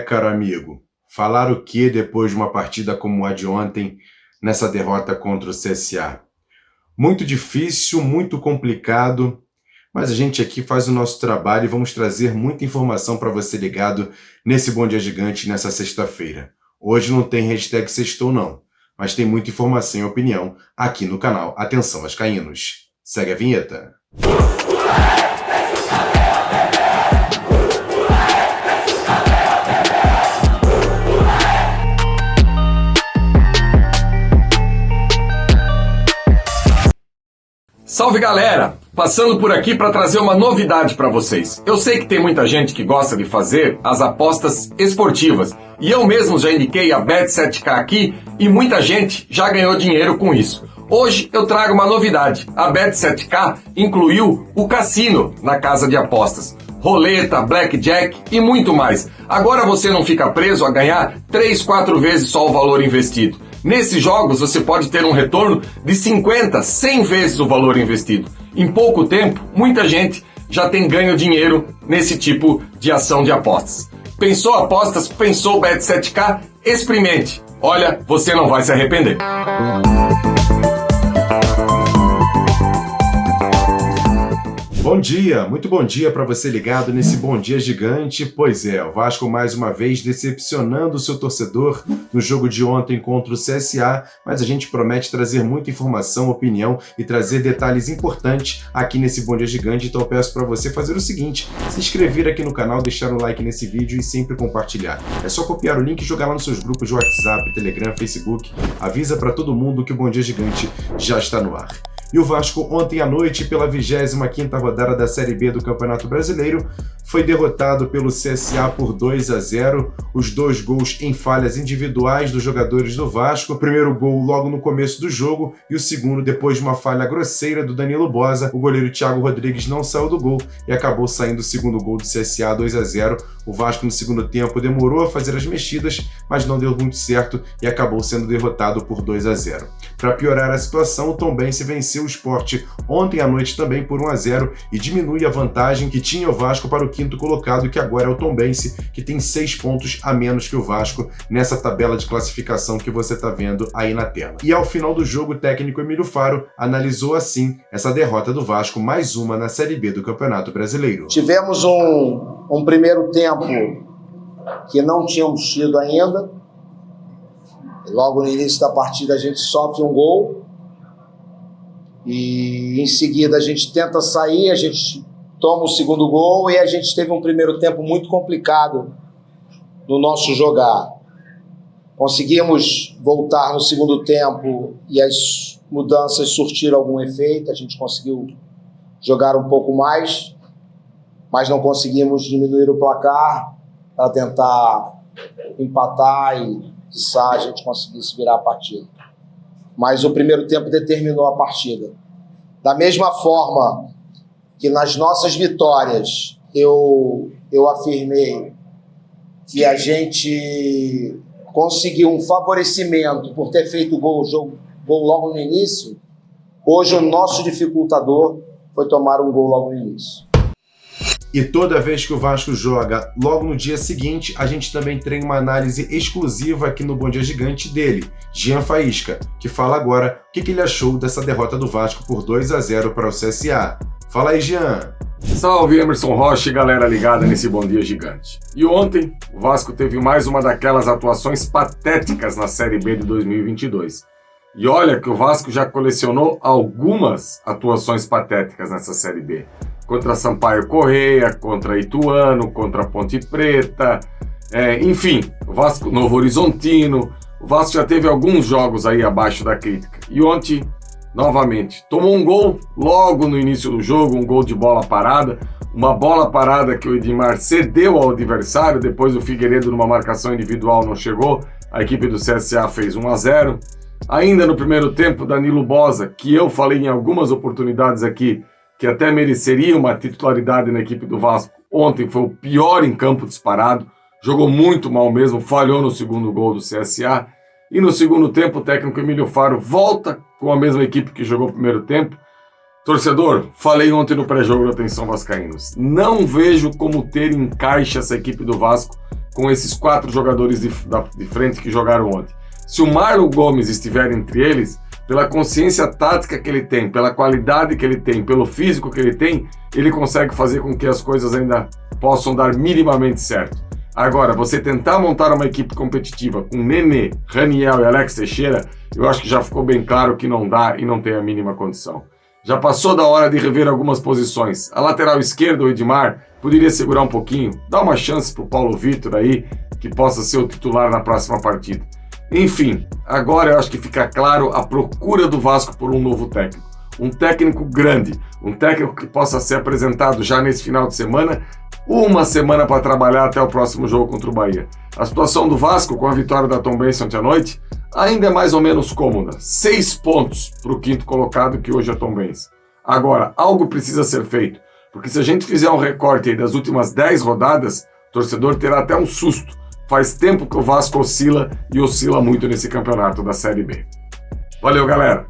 Caro amigo, falar o que depois de uma partida como a de ontem, nessa derrota contra o CSA? Muito difícil, muito complicado, mas a gente aqui faz o nosso trabalho e vamos trazer muita informação para você ligado nesse Bom Dia Gigante nessa sexta-feira. Hoje não tem hashtag sextou não, mas tem muita informação e opinião aqui no canal Atenção Vascaínos. Segue a vinheta. Salve galera! Passando por aqui para trazer uma novidade para vocês. Eu sei que tem muita gente que gosta de fazer as apostas esportivas e eu mesmo já indiquei a Bet7k aqui e muita gente já ganhou dinheiro com isso. Hoje eu trago uma novidade. A Bet7k incluiu o cassino na casa de apostas. Roleta, blackjack e muito mais. Agora você não fica preso a ganhar 3, 4 vezes só o valor investido. Nesses jogos você pode ter um retorno de 50, 100 vezes o valor investido. Em pouco tempo, muita gente já tem ganho dinheiro nesse tipo de ação de apostas. Pensou apostas? Pensou Bet7k? Experimente! Olha, você não vai se arrepender. Bom dia, muito bom dia para você ligado nesse Bom Dia Gigante. Pois é, o Vasco mais uma vez decepcionando o seu torcedor no jogo de ontem contra o CSA, mas a gente promete trazer muita informação, opinião e trazer detalhes importantes aqui nesse Bom Dia Gigante. Então eu peço para você fazer o seguinte, se inscrever aqui no canal, deixar um like nesse vídeo e sempre compartilhar. É só copiar o link e jogar lá nos seus grupos de WhatsApp, Telegram, Facebook. Avisa para todo mundo que o Bom Dia Gigante já está no ar. E o Vasco ontem à noite, pela 25ª rodada da Série B do Campeonato Brasileiro, foi derrotado pelo CSA por 2-0, os 2 gols em falhas individuais dos jogadores do Vasco, o primeiro gol logo no começo do jogo e o segundo depois de uma falha grosseira do Danilo Boza. O goleiro Thiago Rodrigues não saiu do gol e acabou saindo o segundo gol do CSA, 2-0. O Vasco no segundo tempo demorou a fazer as mexidas, mas não deu muito certo e acabou sendo derrotado por 2-0. Para piorar a situação, o Tombense venceu o Sport ontem à noite também por 1-0 e diminui a vantagem que tinha o Vasco para o quinto colocado, que agora é o Tombense, que tem 6 pontos a menos que o Vasco nessa tabela de classificação que você está vendo aí na tela. E ao final do jogo, o técnico Emílio Faro analisou assim essa derrota do Vasco, mais uma na Série B do Campeonato Brasileiro. Tivemos um primeiro tempo que não tínhamos tido ainda. Logo no início da partida a gente sofre um gol e em seguida a gente tenta sair, a gente toma o segundo gol e a gente teve um primeiro tempo muito complicado no nosso jogar. Conseguimos voltar no segundo tempo e as mudanças surtiram algum efeito, a gente conseguiu jogar um pouco mais, mas não conseguimos diminuir o placar para tentar empatar e quiçá a gente conseguisse virar a partida. Mas o primeiro tempo determinou a partida. Da mesma forma que nas nossas vitórias eu afirmei que a gente conseguiu um favorecimento por ter feito gol logo no início, hoje o nosso dificultador foi tomar um gol logo no início. E toda vez que o Vasco joga, logo no dia seguinte, a gente também tem uma análise exclusiva aqui no Bom Dia Gigante dele, Jean Faísca, que fala agora o que ele achou dessa derrota do Vasco por 2-0 para o CSA. Fala aí, Jean! Salve Emerson Rocha e galera ligada nesse Bom Dia Gigante. E ontem, o Vasco teve mais uma daquelas atuações patéticas na Série B de 2022. E olha que o Vasco já colecionou algumas atuações patéticas nessa Série B. Contra Sampaio Corrêa, contra Ituano, contra Ponte Preta, enfim, o Vasco Novo Horizontino, o Vasco já teve alguns jogos aí abaixo da crítica. E ontem, novamente, tomou um gol logo no início do jogo, um gol de bola parada, uma bola parada que o Edmar cedeu ao adversário, depois o Figueiredo numa marcação individual não chegou, a equipe do CSA fez 1-0. Ainda no primeiro tempo, Danilo Boza, que eu falei em algumas oportunidades aqui, que até mereceria uma titularidade na equipe do Vasco, ontem foi o pior em campo disparado, jogou muito mal mesmo, falhou no segundo gol do CSA, e no segundo tempo o técnico Emílio Faro volta com a mesma equipe que jogou o primeiro tempo, Torcedor, falei ontem no pré-jogo da Atenção Vascaínos. Não vejo como ter encaixe essa equipe do Vasco com esses 4 jogadores de frente que jogaram ontem. Se o Marlon Gomes estiver entre eles, pela consciência tática que ele tem, pela qualidade que ele tem, pelo físico que ele tem, ele consegue fazer com que as coisas ainda possam dar minimamente certo. Agora, você tentar montar uma equipe competitiva com Nenê, Raniel e Alex Teixeira, eu acho que já ficou bem claro que não dá e não tem a mínima condição. Já passou da hora de rever algumas posições. A lateral esquerda, o Edmar, poderia segurar um pouquinho, dar uma chance pro Paulo Vitor aí, que possa ser o titular na próxima partida. Enfim, agora eu acho que fica claro a procura do Vasco por um novo técnico. Um técnico grande, um técnico que possa ser apresentado já nesse final de semana, uma semana para trabalhar até o próximo jogo contra o Bahia. A situação do Vasco, com a vitória da Tombense ontem à noite, ainda é mais ou menos cômoda. 6 pontos para o 5º colocado, que hoje é a Tombense. Agora, algo precisa ser feito, porque se a gente fizer um recorte aí das últimas 10 rodadas, o torcedor terá até um susto. Faz tempo que o Vasco oscila e oscila muito nesse campeonato da Série B. Valeu, galera!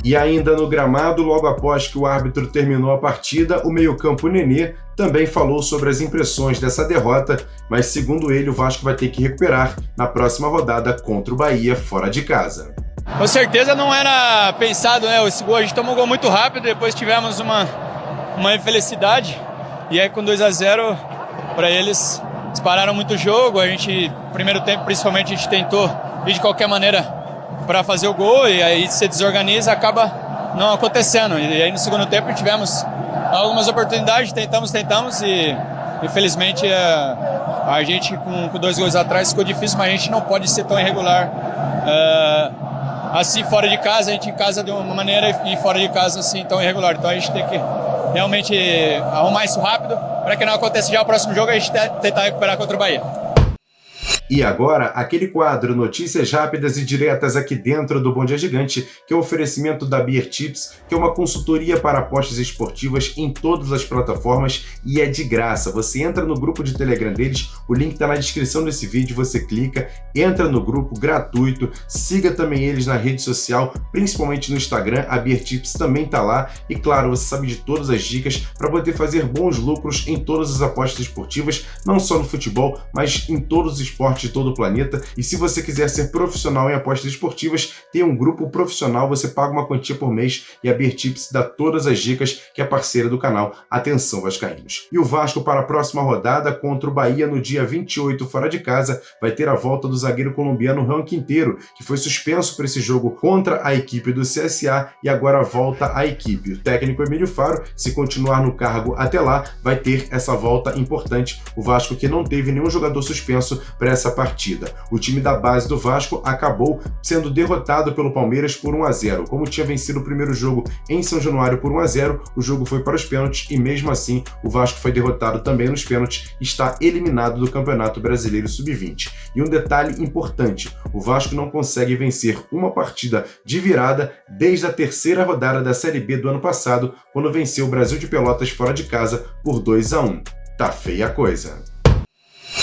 E ainda no gramado, logo após que o árbitro terminou a partida, o meio-campo Nenê também falou sobre as impressões dessa derrota, mas segundo ele, o Vasco vai ter que recuperar na próxima rodada contra o Bahia, fora de casa. Com certeza não era pensado, né? Esse gol, a gente tomou um gol muito rápido, depois tivemos uma infelicidade, e aí com 2-0 para eles, eles pararam muito o jogo. A gente, primeiro tempo principalmente, a gente tentou ir de qualquer maneira para fazer o gol, e aí se desorganiza, acaba não acontecendo. E aí no segundo tempo tivemos algumas oportunidades, tentamos e infelizmente a gente com 2 gols atrás ficou difícil, mas a gente não pode ser tão irregular assim fora de casa. A gente em casa de uma maneira e fora de casa assim tão irregular. Então a gente tem que realmente arrumar isso rápido para que não aconteça já o próximo jogo, a gente tentar recuperar contra o Bahia. E agora, aquele quadro Notícias Rápidas e Diretas aqui dentro do Bom Dia Gigante, que é um oferecimento da Beer Tips, que é uma consultoria para apostas esportivas em todas as plataformas e é de graça. Você entra no grupo de Telegram deles, o link está na descrição desse vídeo, você clica, entra no grupo gratuito, siga também eles na rede social, principalmente no Instagram, a Beer Tips também está lá e claro, você sabe de todas as dicas para poder fazer bons lucros em todas as apostas esportivas, não só no futebol, mas em todos os esportes de todo o planeta. E se você quiser ser profissional em apostas esportivas, tem um grupo profissional, você paga uma quantia por mês e a Beer Tips dá todas as dicas, que é parceira do canal Atenção Vascaínos. E o Vasco para a próxima rodada contra o Bahia no dia 28 fora de casa vai ter a volta do zagueiro colombiano Juan Quintero, que foi suspenso para esse jogo contra a equipe do CSA e agora volta à equipe. O técnico Emílio Faro, se continuar no cargo até lá, vai ter essa volta importante. O Vasco que não teve nenhum jogador suspenso para essa partida. O time da base do Vasco acabou sendo derrotado pelo Palmeiras por 1-0. Como tinha vencido o primeiro jogo em São Januário por 1-0, o jogo foi para os pênaltis e mesmo assim o Vasco foi derrotado também nos pênaltis e está eliminado do Campeonato Brasileiro Sub-20. E um detalhe importante, o Vasco não consegue vencer uma partida de virada desde a 3ª rodada da Série B do ano passado, quando venceu o Brasil de Pelotas fora de casa por 2-1. Tá feia a coisa.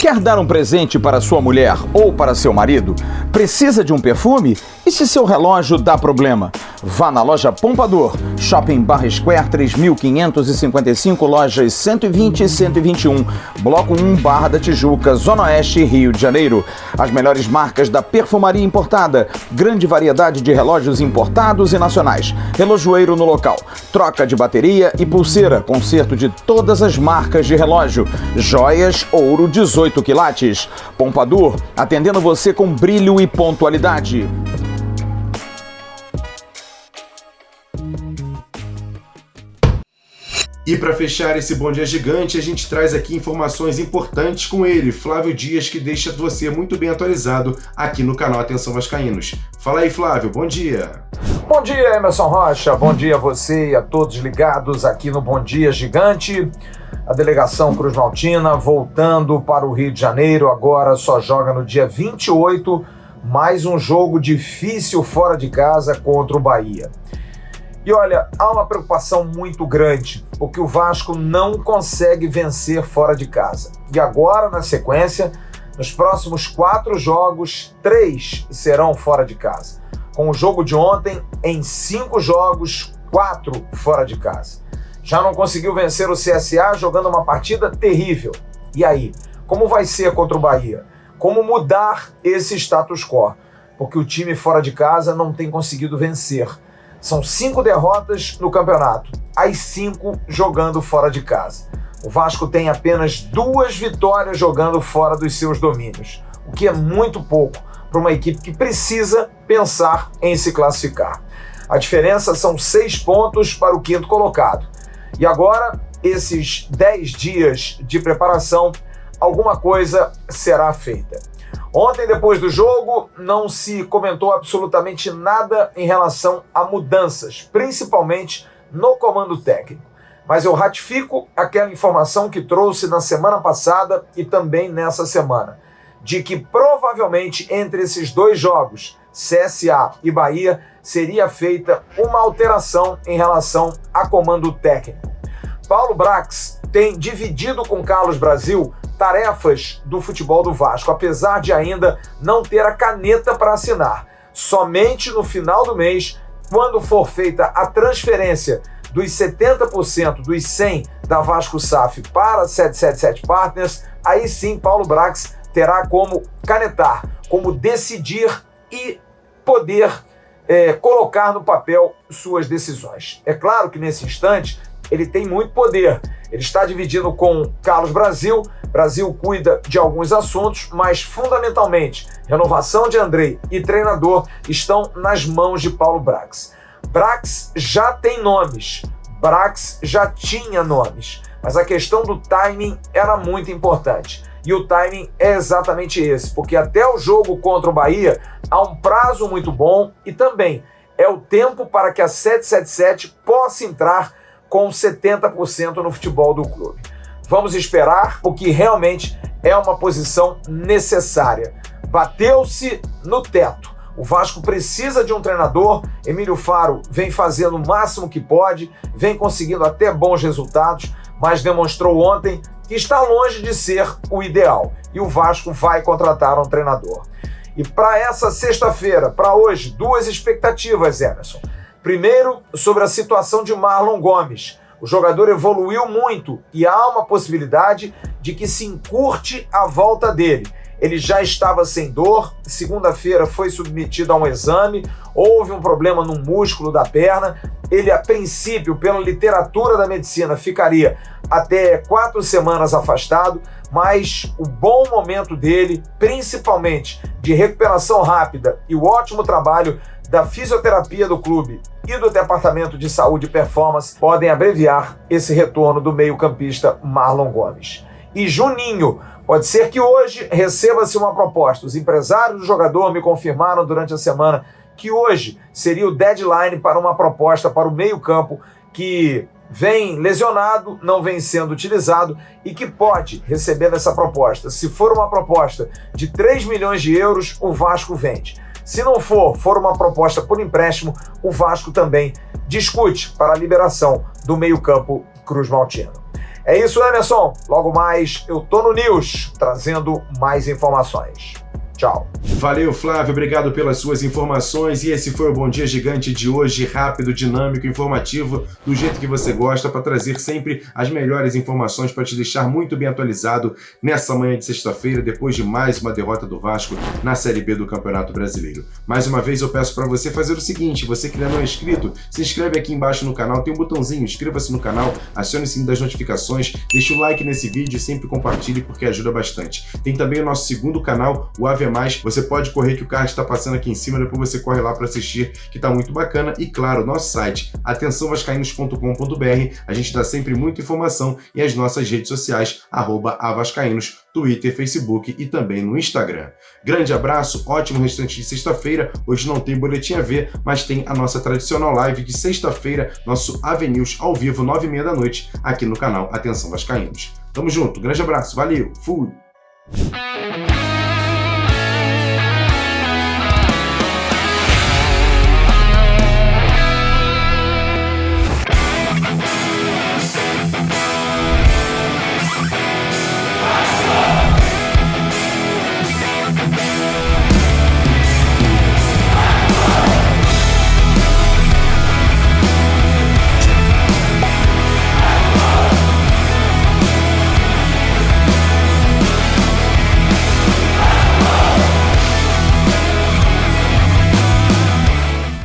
Quer dar um presente para sua mulher ou para seu marido? Precisa de um perfume? E se seu relógio dá problema? Vá na loja Pompadour, Shopping Barra Square 3555, lojas 120 e 121, Bloco 1, Barra da Tijuca, Zona Oeste, Rio de Janeiro. As melhores marcas da perfumaria importada, grande variedade de relógios importados e nacionais, relojoeiro no local, troca de bateria e pulseira, conserto de todas as marcas de relógio, joias, ouro 18 quilates. Pompadour, atendendo você com brilho e pontualidade. E para fechar esse Bom Dia Gigante, a gente traz aqui informações importantes com ele, Flávio Dias, que deixa você muito bem atualizado aqui no canal Atenção Vascaínos. Fala aí, Flávio, bom dia. Bom dia, Emerson Rocha, bom dia a você e a todos ligados aqui no Bom Dia Gigante. A delegação Cruz Maltina voltando para o Rio de Janeiro, agora só joga no dia 28, mais um jogo difícil fora de casa contra o Bahia. E olha, há uma preocupação muito grande, porque o Vasco não consegue vencer fora de casa. E agora, na sequência, nos próximos 4 jogos, 3 serão fora de casa. Com o jogo de ontem, em 5 jogos, 4 fora de casa. Já não conseguiu vencer o CSA jogando uma partida terrível. E aí, como vai ser contra o Bahia? Como mudar esse status quo? Porque o time fora de casa não tem conseguido vencer. São 5 derrotas no campeonato, as 5 jogando fora de casa. O Vasco tem apenas 2 vitórias jogando fora dos seus domínios, o que é muito pouco para uma equipe que precisa pensar em se classificar. A diferença são 6 pontos para o 5º colocado. E agora, esses 10 dias de preparação, alguma coisa será feita. Ontem, depois do jogo, não se comentou absolutamente nada em relação a mudanças, principalmente no comando técnico. Mas eu ratifico aquela informação que trouxe na semana passada e também nessa semana, de que provavelmente entre esses 2 jogos, CSA e Bahia, seria feita uma alteração em relação a comando técnico. Paulo Brax tem dividido com Carlos Brasil tarefas do futebol do Vasco, apesar de ainda não ter a caneta para assinar. Somente no final do mês, quando for feita a transferência dos 70% dos 100 da Vasco SAF para a 777 Partners, aí sim Paulo Brax terá como canetar, como decidir e poder colocar no papel suas decisões. É claro que nesse instante ele tem muito poder. Ele está dividindo com Carlos Brasil. Brasil cuida de alguns assuntos, mas fundamentalmente renovação de Andrei e treinador estão nas mãos de Paulo Brax. Brax já tem nomes, Brax já tinha nomes, mas a questão do timing era muito importante. E o timing é exatamente esse, porque até o jogo contra o Bahia há um prazo muito bom e também é o tempo para que a 777 possa entrar com 70% no futebol do clube. Vamos esperar, porque realmente é uma posição necessária. Bateu-se no teto. O Vasco precisa de um treinador. Emílio Faro vem fazendo o máximo que pode, vem conseguindo até bons resultados, mas demonstrou ontem que está longe de ser o ideal. E o Vasco vai contratar um treinador. E para essa sexta-feira, para hoje, 2 expectativas, Emerson. Primeiro, sobre a situação de Marlon Gomes. O jogador evoluiu muito e há uma possibilidade de que se encurte a volta dele. Ele já estava sem dor, segunda-feira foi submetido a um exame, houve um problema no músculo da perna. Ele, a princípio, pela literatura da medicina, ficaria até 4 semanas afastado, mas o bom momento dele, principalmente de recuperação rápida e o ótimo trabalho da fisioterapia do clube e do Departamento de Saúde e Performance, podem abreviar esse retorno do meio-campista Marlon Gomes. E Juninho, pode ser que hoje receba-se uma proposta. Os empresários do jogador me confirmaram durante a semana que hoje seria o deadline para uma proposta para o meio-campo que vem lesionado, não vem sendo utilizado e que pode receber essa proposta. Se for uma proposta de 3 milhões de euros, o Vasco vende. Se não for uma proposta por empréstimo, o Vasco também discute para a liberação do meio-campo Cruz Maltino. É isso, Emerson. Logo mais, eu tô no News, trazendo mais informações. Tchau. Valeu, Flávio. Obrigado pelas suas informações. E esse foi o Bom Dia Gigante de hoje. Rápido, dinâmico, informativo, do jeito que você gosta, para trazer sempre as melhores informações para te deixar muito bem atualizado nessa manhã de sexta-feira, depois de mais uma derrota do Vasco na Série B do Campeonato Brasileiro. Mais uma vez eu peço para você fazer o seguinte: você que ainda não é inscrito, se inscreve aqui embaixo no canal, tem um botãozinho, inscreva-se no canal, acione o sininho das notificações, deixe o like nesse vídeo e sempre compartilhe porque ajuda bastante. Tem também o nosso segundo canal, o Ave ver mais, você pode correr que o card está passando aqui em cima, depois você corre lá para assistir, que tá muito bacana. E claro, nosso site atençãovascaínos.com.br, a gente dá sempre muita informação, e as nossas redes sociais, @avascaínos, Twitter, Facebook e também no Instagram. Grande abraço, ótimo restante de sexta-feira. Hoje não tem Boletim AV, mas tem a nossa tradicional live de sexta-feira, nosso AV-News ao vivo, 9h30 da noite, aqui no canal Atenção Vascaínos. Tamo junto, grande abraço, valeu, fui!